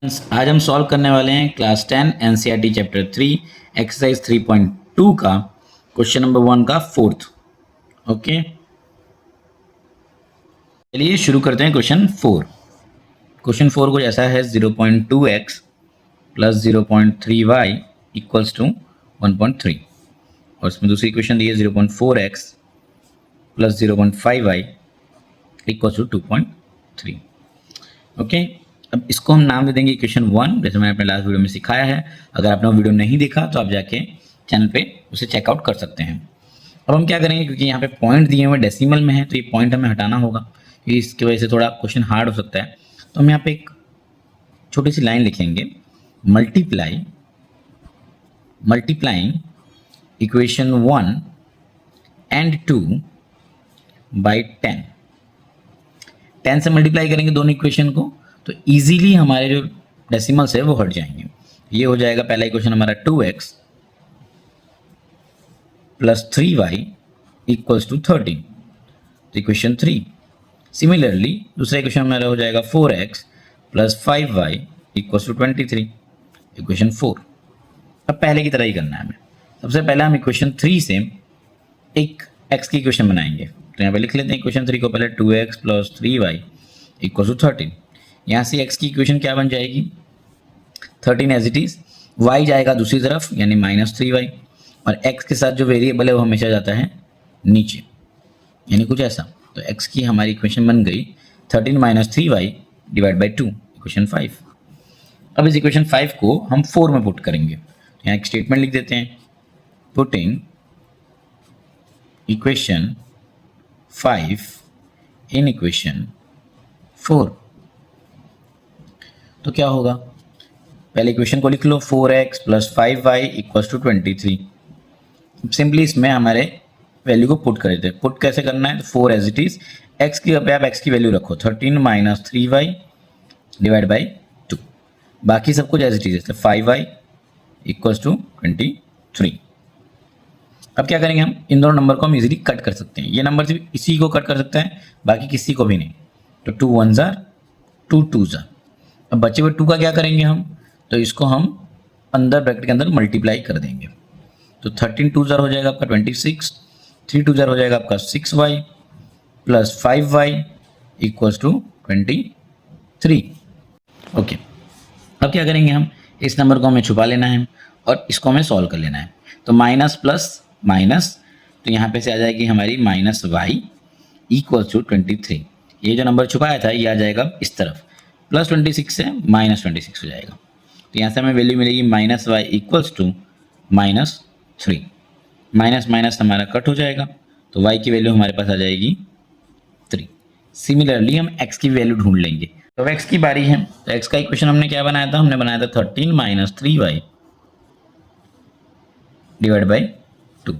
आज हम सॉल्व करने वाले हैं क्लास 10 एनसीईआरटी चैप्टर 3 एक्सरसाइज 3.2 का क्वेश्चन नंबर 1 का फोर्थ। ओके, चलिए शुरू करते हैं क्वेश्चन 4। क्वेश्चन 4 कुछ ऐसा है 0.2x plus 0.3y equals to 1.3 और इसमें दूसरी क्वेश्चन दी है 0.4x plus 0.5y equals to 2.3। Okay, अब इसको हम नाम दे देंगे इक्वेशन 1, जैसे मैंने अपने लास्ट वीडियो में सिखाया है। अगर आपने वो वीडियो नहीं देखा तो आप जाके चैनल पे उसे चेकआउट कर सकते हैं। अब हम क्या करेंगे, क्योंकि यहाँ पे पॉइंट दिए हुए डेसिमल में है तो ये पॉइंट हमें हटाना होगा, क्योंकि इसकी वजह से थोड़ा क्वेश्चन हार्ड हो सकता है। तो हम यहाँ पे एक छोटी सी लाइन लिखेंगे, मल्टीप्लाइंग इक्वेशन 1 एंड 2 बाई 10 से मल्टीप्लाई करेंगे दोनों इक्वेशन को तो इजीली हमारे जो डेसिमल्स है वो हट जाएंगे। ये हो जाएगा पहला इक्वेशन हमारा 2x plus 3y equals to 13, तो इक्वेशन 3। सिमिलरली दूसरा इक्वेशन हमारा हो जाएगा 4x plus 5y equals to 23, equation 4। अब पहले की तरह ही करना है हमें। सबसे पहले हम इक्वेशन 3 से एक x की इक्वेशन बनाएंगे, तो यहाँ पे लिख लेते हैं इक्वेशन 3 को पहले 2x plus 3y equals to 13। यहाँ से x की इक्वेशन क्या बन जाएगी 13 एज इट इज, y जाएगा दूसरी तरफ यानी -3y और x के साथ जो वेरिएबल है वो हमेशा जाता है नीचे, यानी कुछ ऐसा। तो x की हमारी इक्वेशन बन गई 13 - 3y डिवाइड बाई 2, इक्वेशन 5। अब इस इक्वेशन 5 को हम 4 में पुट करेंगे, तो यहाँ एक स्टेटमेंट लिख देते हैं, पुटिंग इक्वेशन 5 इन इक्वेशन 4। तो क्या होगा, पहले इक्वेशन को लिख लो 4x plus 5y equals to 23। Simply इसमें हमारे वैल्यू को पुट कर देते हैं। पुट कैसे करना है, तो 4 एज इट इज, x की आप x की वैल्यू रखो 13 - 3y डिवाइड बाई 2, बाकी सब कुछ as it is, 5y equals to 23। अब क्या करेंगे, हम इन दोनों नंबर को हम इजीली कट कर सकते हैं। ये नंबर सिर्फ इसी को कट कर सकते हैं, बाकी किसी को भी नहीं। तो 2 1 जार 2 2 जार। अब बचे हुए 2 का क्या करेंगे हम, तो इसको हम अंदर ब्रैकेट के अंदर मल्टीप्लाई कर देंगे। तो 13 2 जार हो जाएगा आपका 26, 3 2 जार हो जाएगा आपका 6y plus 5y equals to 23। Okay, अब क्या करेंगे हम, इस नंबर को हमें छुपा लेना है और इसको हमें सॉल्व कर लेना है। तो माइनस प्लस माइनस, तो यहाँ पे से आ जाएगी हमारी -y इक्वल्स टू 23। ये जो नंबर छुपाया था ये आ जाएगा इस तरफ, प्लस 26 से -26 हो जाएगा। तो यहाँ से हमें वैल्यू मिलेगी -y equals to -3। Minus minus हमारा कट हो जाएगा, तो y की वैल्यू हमारे पास आ जाएगी 3। सिमिलरली हम x की वैल्यू ढूंढ लेंगे। तो x की बारी है, तो x का इक्वेशन हमने क्या बनाया था, हमने बनाया था 13 - 3y डिवाइड बाई 2।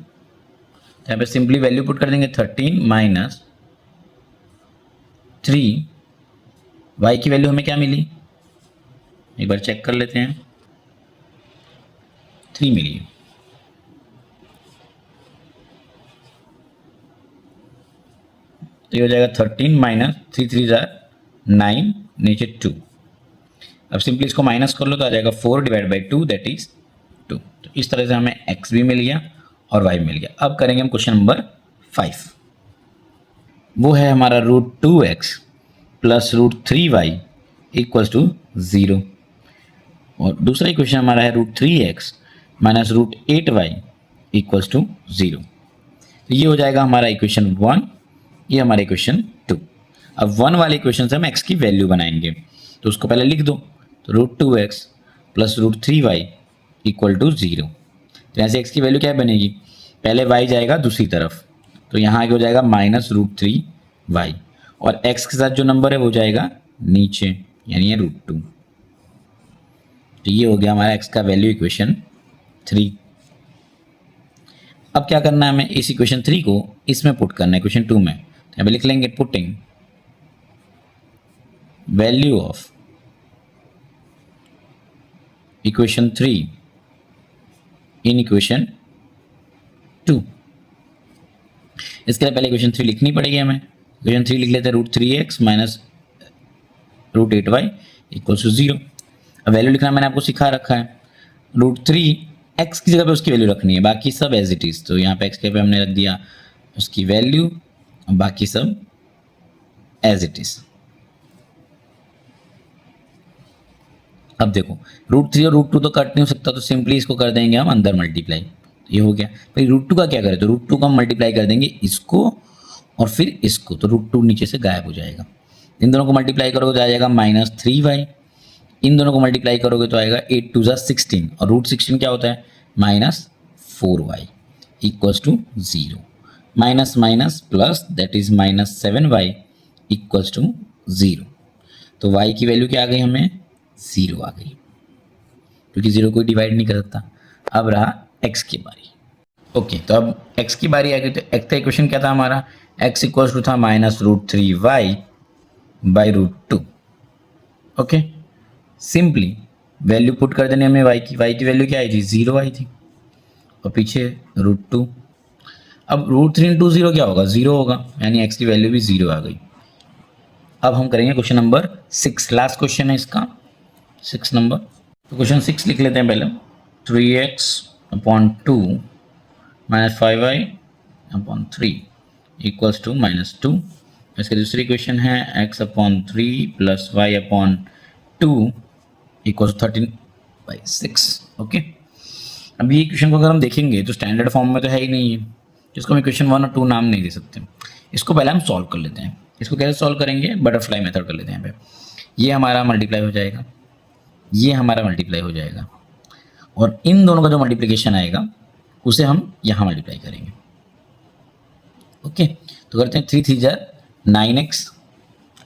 यहाँ पे सिंपली वैल्यू पुट कर देंगे 13 - 3, y की वैल्यू हमें क्या मिली, एक बार चेक कर लेते हैं, 3 मिली। तो ये हो जाएगा 13 - 3 3 जार 9, नीचे 2। अब सिंपली इसको माइनस कर लो तो आ जाएगा 4 डिवाइड बाई 2 दैट इज 2। तो इस तरह से हमें x भी मिल गया और y मिल गया। अब करेंगे हम क्वेश्चन नंबर 5, वो है हमारा √2x plus √3y equals to 0 और दूसरा इक्वेशन हमारा है √3x minus √8y equals to 0। तो ये हो जाएगा हमारा इक्वेशन 1, ये हमारा इक्वेशन 2। अब 1 वाले इक्वेशन से हम x की वैल्यू बनाएंगे, तो उसको पहले लिख दो, तो √2x plus √3y equal to 0। तो यहाँ से x की वैल्यू क्या बनेगी, पहले y जाएगा दूसरी तरफ, तो यहाँ आगे हो जाएगा -√3y और x के साथ जो नंबर है वो जाएगा नीचे, यानी ये √2। तो ये हो गया हमारा x का वैल्यू इक्वेशन 3। अब क्या करना है हमें, इस इक्वेशन 3 को इसमें पुट करना है इक्वेशन 2 में। तो यहाँ पे लिख लेंगे putting value of equation 3 in equation 2। इसके लिए पहले इक्वेशन 3 लिखनी पड़ेगी हमें। इक्वेशन 3 लिख लेते हैं √3x minus √8y equals to 0। अब वैल्यू लिखना मैंने आपको सिखा रखा है, √3 एक्स की जगह पे उसकी वैल्यू रखनी है, बाकी सब एज इट इज़। तो यहाँ पे एक्स के पे हमने रख दिया उसकी वैल्यू, बाकी सब एज इट इज़। अब देखो √3 और √2 तो कट नहीं हो सकता, तो सिंपली इसको कर देंगे हम अंदर मल्टीप्लाई, ये हो गया। भाई √2 का क्या करें, तो √2 का हम मल्टीप्लाई कर देंगे इसको और फिर इसको, तो √2 नीचे से गायब हो जाएगा। इन दोनों को मल्टीप्लाई करोगे तो आ जाएगा -3y, इन दोनों को मल्टीप्लाई करोगे तो आएगा 8 2 16, और √16 क्या होता है -4y equals to 0, minus minus plus that is -7y equals to 0। तो y की वैल्यू क्या आ गई हमें 0 आ गई, क्योंकि 0 कोई डिवाइड नहीं कर सकता। अब रहा x की बारी। ओके, तो अब x की बारी आ गई, तो x का इक्वेशन क्या था हमारा, x इक्वल्स टू था -√3y by √2। Okay, simply value put कर देने हमें y की वैल्यू क्या आई थी 0 आई थी, और पीछे √2। अब √3 इंटू 0 क्या होगा 0 होगा, यानी x की वैल्यू भी 0 आ गई। अब हम करेंगे क्वेश्चन नंबर 6, लास्ट क्वेश्चन है इसका 6 नंबर। तो क्वेश्चन 6 लिख लेते हैं पहले, 3x/2 - 5y/3 इक्वल्स टू -2। इसकी दूसरी क्वेश्चन है x/3 + y/2 इक्वल्स 13/6। ओके, अभी ये क्वेश्चन को अगर हम देखेंगे तो स्टैंडर्ड फॉर्म में तो है ही नहीं है, जिसको हम इक्वेशन 1 और 2 नाम नहीं दे सकते। इसको पहले हम सॉल्व कर लेते हैं। इसको कैसे सॉल्व करेंगे, बटरफ्लाई मेथड कर लेते हैं। यहाँ पे ये हमारा मल्टीप्लाई हो जाएगा, ये हमारा मल्टीप्लाई हो जाएगा, और इन दोनों का जो मल्टीप्लिकेशन आएगा उसे हम यहाँ मल्टीप्लाई करेंगे। ओके, तो करते हैं 3 3 9x।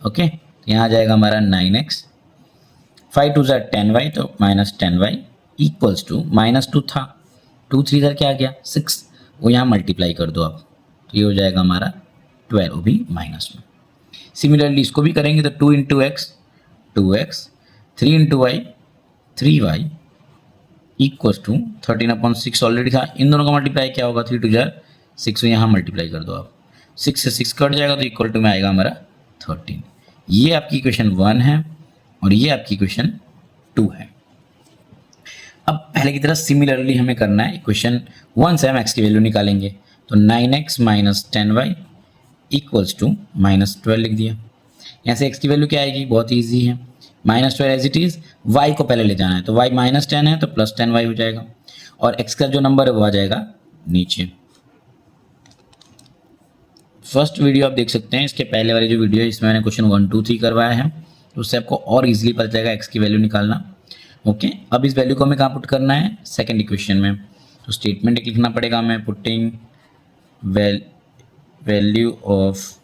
ओके, यहाँ आ जाएगा हमारा 9x, 5 2 10y, तो -10y इक्वल्स टू -2 था, 2 3 क्या आ गया 6, वो यहाँ मल्टीप्लाई कर दो आप, तो ये हो जाएगा हमारा 12, वो भी माइनस में। सिमिलरली इसको भी करेंगे तो 2 × x 2x, 3 × y 3y equals to 13/6 already था। इन दोनों का मल्टीप्लाई क्या होगा 3 2 6, यहाँ मल्टीप्लाई कर दो आप, 6 से 6 कट जाएगा तो इक्वल टू में आएगा हमारा 13। ये आपकी इक्वेशन 1 है और ये आपकी इक्वेशन 2 है। अब पहले की तरह सिमिलरली हमें करना है, इक्वेशन 1 से हम x की वैल्यू निकालेंगे, तो 9x - 10y इक्वल्स टू -12 लिख दिया। यहाँ से x की वैल्यू क्या आएगी, बहुत ईजी है, -12 एज इट इज़, y को पहले ले जाना है, तो y -10 है तो +10y हो जाएगा, और x का जो नंबर है वो आ जाएगा नीचे। फर्स्ट वीडियो आप देख सकते हैं, इसके पहले वाली जो वीडियो है इसमें मैंने क्वेश्चन 1 2 3 करवाया है, तो उससे आपको और इजीली पता चलेगा x की वैल्यू निकालना। ओके, अब इस वैल्यू को हमें कहाँ पुट करना है, सेकंड इक्वेशन में। तो स्टेटमेंट एक लिखना पड़ेगा हमें, putting value of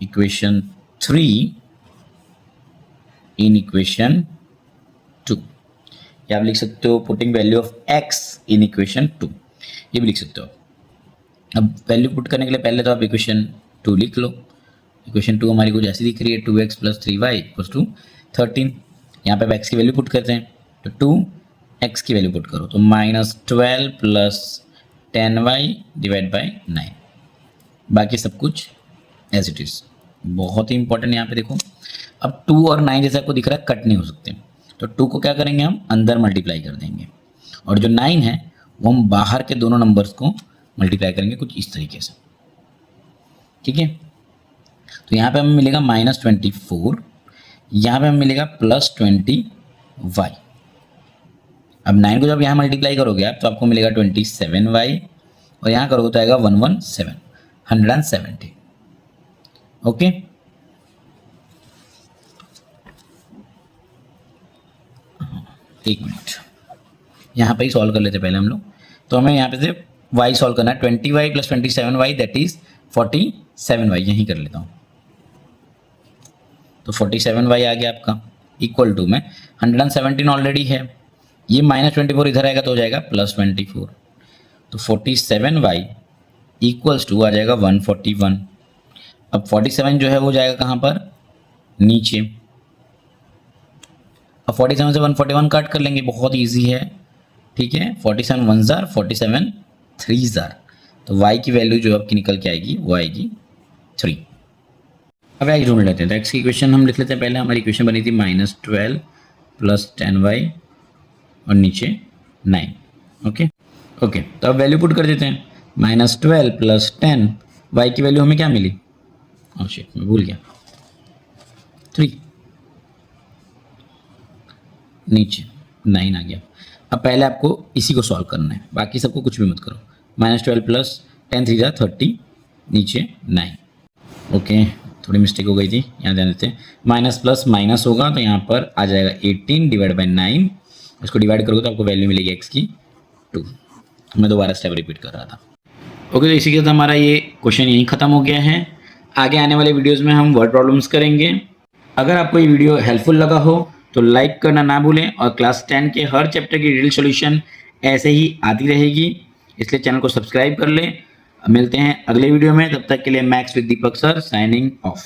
equation 3 in equation 2, या आप लिख सकते हो putting value of x in equation 2, ये भी लिख सकते हो। अब वैल्यू पुट करने के लिए पहले तो आप इक्वेशन 2 लिख लो। इक्वेशन 2 हमारी कुछ ऐसी दिख रही है, 2x + 3y = 13। यहाँ पे अब x की वैल्यू पुट करते हैं, तो 2x की वैल्यू पुट करो, तो -12 + 10y / 9, बाकी सब कुछ एज इट इज़। बहुत ही इंपॉर्टेंट यहाँ पे देखो, अब 2 और 9 जैसे आपको दिख रहा है कट नहीं हो सकते, तो 2 को क्या करेंगे हम अंदर मल्टीप्लाई कर देंगे, और जो 9 है वो हम बाहर के दोनों नंबर्स को मल्टीप्लाई करेंगे कुछ इस तरीके से। ठीक है, तो यहाँ पे हमें मिलेगा -24, यहाँ पे हमें मिलेगा +20y। अब 9 को जब यहाँ मल्टीप्लाई करोगे आप तो आपको मिलेगा 27y, और यहाँ करोगे तो आएगा 170। ओके, एक मिनट, यहाँ पे ही सॉल्व कर लेते पहले हम लोग। तो हमें यहाँ पे से y सॉल्व करना है, 20y + 27y that is 47y, यहीं कर लेता हूँ। तो 47y आ गया आपका, इक्वल टू में 117 ऑलरेडी है, ये -24 इधर आएगा तो हो जाएगा +24, तो 47y इक्वल्स टू आ जाएगा 141। अब 47 जो है वो जाएगा कहाँ पर, नीचे। अब 47 से 141 काट कर लेंगे, बहुत इजी है। ठीक है, 47 1 जार, 47 3 जार, तो y की वैल्यू जो आपकी निकल के आएगी वो आएगी 3। अब x ढूंढ लेते हैं, तो x की इक्वेशन हम लिख लेते हैं। पहले हमारी इक्वेशन बनी थी -12 प्लस 10y और नीचे 9। ओके ओके, तो अब वैल्यू पुट कर देते हैं। -12 प्लस 10, y की वैल्यू हमें क्या मिली? ओह शिट, मैं भूल गया, 3, नीचे 9 आ गया। अब पहले आपको इसी को सॉल्व करना है, बाकी सबको कुछ भी मत करो। -12 प्लस 10 3 जा 30, नीचे 9। ओके, थोड़ी मिस्टेक हो गई थी, यहाँ ध्यान देते हैं। माइनस प्लस माइनस होगा तो यहाँ पर आ जाएगा 18 डिवाइड बाई 9। इसको डिवाइड करोगे तो आपको वैल्यू मिलेगी x की 2। मैं दोबारा स्टेप रिपीट कर रहा था। ओके, तो इसी के साथ हमारा ये क्वेश्चन यहीं ख़त्म हो गया है। आगे आने वाले वीडियोज़ में हम वर्ड प्रॉब्लम्स करेंगे। अगर आपको ये वीडियो हेल्पफुल लगा हो तो लाइक करना ना भूलें, और क्लास 10 के हर चैप्टर की डिटेल सॉल्यूशन ऐसे ही आती रहेगी, इसलिए चैनल को सब्सक्राइब कर लें। मिलते हैं अगले वीडियो में, तब तक के लिए maths with Deepak sir signing off.